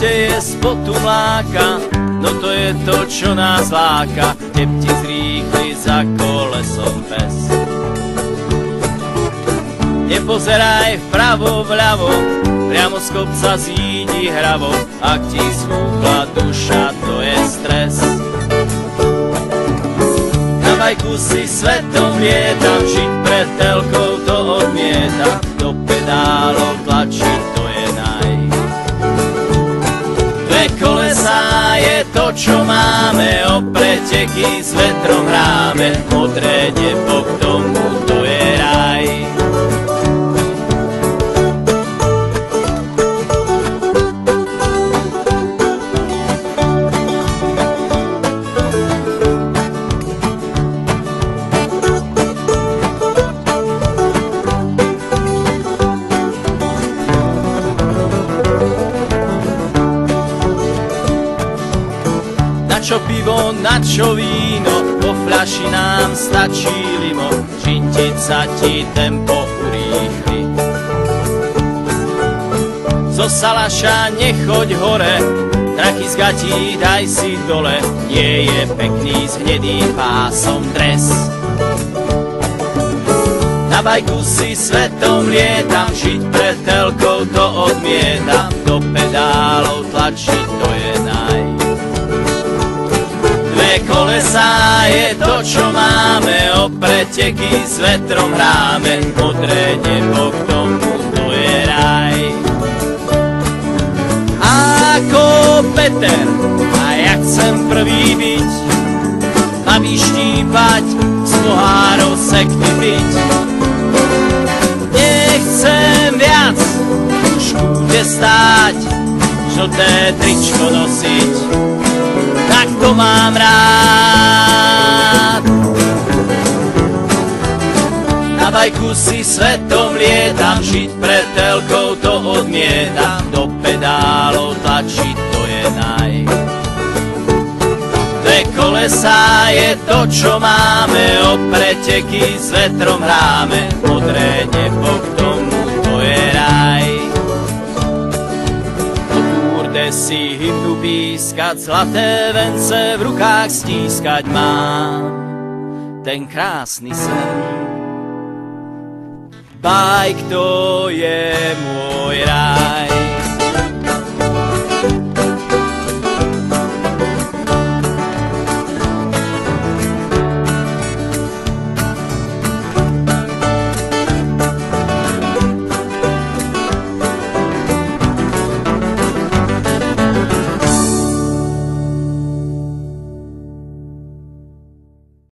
aute je spotu mláka, no to je to, čo nás láka. Tep ti zrýchli za kolesom pes. Nepozeraj vpravo, vľavo, priamo z kopca zídi hravo. Ak ti schúpla duša, to je stres. Na bajku si svetom lietam, žiť pred telkou to odmietam. Do pedálov tlačiť, to je naj. Dve kolesá je to, čo máme, o preteky s vetrom hráme. Modré nebo k tomu, to je raj. Čo pivo, na čo víno, po fľaši nám stačí limo, žintiť sa ti tempo urýchli. Zo Salaša nechoď hore, trachy z gatí daj si dole, nie je pekný s hnedým pásom dres. Na bajku si svetom lietam, žiť pred telkou to odmietam, do pedálov tlačiť, to je naj. Kolesá je to, čo máme, o preteky s vetrom hráme. Modré nebo k tomu, to je raj. Ako Peter, a ja chcem prvý byť, a vyštípať, z pohárov sekty piť. Nechcem viac už kúde stáť, žlté tričko nosiť, tak to mám rád. Na bajku si svetom lietam, žiť pred telkou to odmietam, do pedálov tlačiť, to je naj. Dve kolesá je to, čo máme, o preteky s vetrom hráme. Modré nebo k tomu, to je raj. Si hymnu pískať, zlaté vence v rukách stískať mám ten krásny sen. Bajk to je môj ráj.